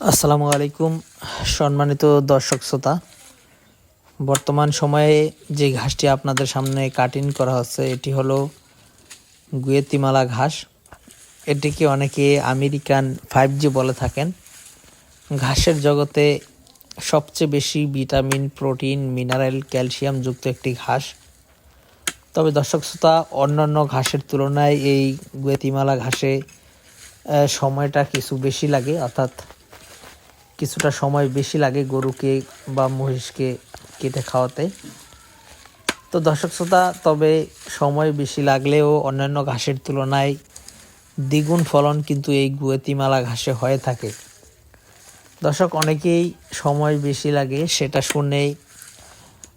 আসসালামু আলাইকুম সম্মানিত দর্শক শ্রোতা। বর্তমান সময়ে যে ঘাসটি আপনাদের সামনে কাটিং করা হচ্ছে এটি হলো গুয়েতিমালা ঘাস। এটিকে অনেকে আমেরিকান 5G বলে থাকেন। ঘাসের জগতে সবচেয়ে বেশি ভিটামিন, প্রোটিন, মিনারেল, ক্যালসিয়াম যুক্ত একটি ঘাস। তবে দর্শক শ্রোতা, অন্যান্য ঘাসের তুলনায় এই গুয়েতিমালা ঘাসে সময়টা কিছু বেশি লাগে, অর্থাৎ কিছুটা সময় বেশি লাগে গরুকে বা মহিষকে কেটে খাওয়াতে। তো দর্শক শ্রোতা, তবে সময় বেশি লাগলেও অন্যান্য ঘাসের তুলনায় দ্বিগুণ ফলন কিন্তু এই গুয়েতিমালা ঘাসে হয়ে থাকে। দর্শক, অনেকেই সময় বেশি লাগে সেটা শুনেই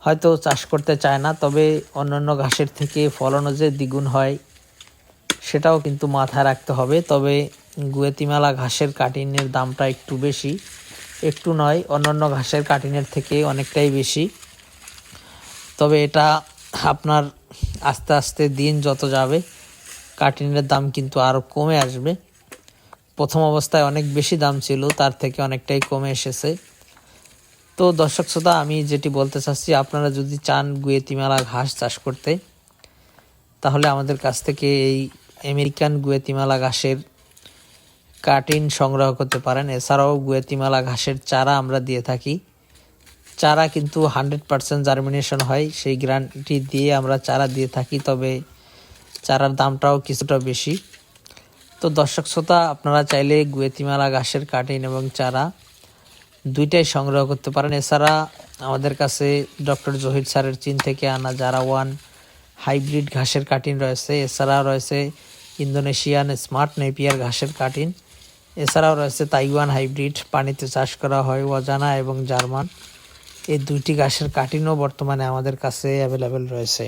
হয়তো চাষ করতে চায় না, তবে অন্যান্য ঘাসের থেকে ফলনও যে দ্বিগুণ হয় সেটাও কিন্তু মাথায় রাখতে হবে। তবে গুয়েতিমালা ঘাসের কাটিংয়ের দামটা একটু বেশি, একটু নয়, অন্যান্য ঘাসের কাটিংয়ের থেকে অনেকটাই বেশি। তবে এটা আপনার আস্তে আস্তে দিন যত যাবে কাটিংয়ের দাম কিন্তু আরও কমে আসবে। প্রথম অবস্থায় অনেক বেশি দাম ছিল, তার থেকে অনেকটাই কমে এসেছে। তো দর্শক শ্রোতা, আমি যেটি বলতে চাচ্ছি, আপনারা যদি চান গুয়েতিমালা ঘাস চাষ করতে, তাহলে আমাদের কাছ থেকে এই আমেরিকান গুয়েতিমালা ঘাসের কাটিং সংগ্রহ করতে পারেন। এছাড়াও গুয়েতিমালা ঘাসের চারা আমরা দিয়ে থাকি। চারা কিন্তু 100% জার্মিনেশন হয়, সেই গ্যারান্টি দিয়ে আমরা চারা দিয়ে থাকি। তবে চারার দামটাও কিছুটা বেশি। তো দর্শক শ্রোতা, আপনারা চাইলে গুয়েতিমালা ঘাসের কাটিং এবং চারা দুইটাই সংগ্রহ করতে পারেন। এছাড়া আমাদের কাছে ডক্টর জহির স্যারের চীন থেকে আনা জারা ওয়ান হাইব্রিড ঘাসের কাটিং রয়েছে। এছাড়াও রয়েছে ইন্দোনেশিয়ান স্মার্ট নেপিয়ার ঘাসের কাটিং। এছাড়াও রয়েছে তাইওয়ান হাইব্রিড পানিতে চাষ করা হয় অজানা এবং জার্মান। এই দুইটি ঘাসের কাটিংও বর্তমানে আমাদের কাছে অ্যাভেলেবেল রয়েছে।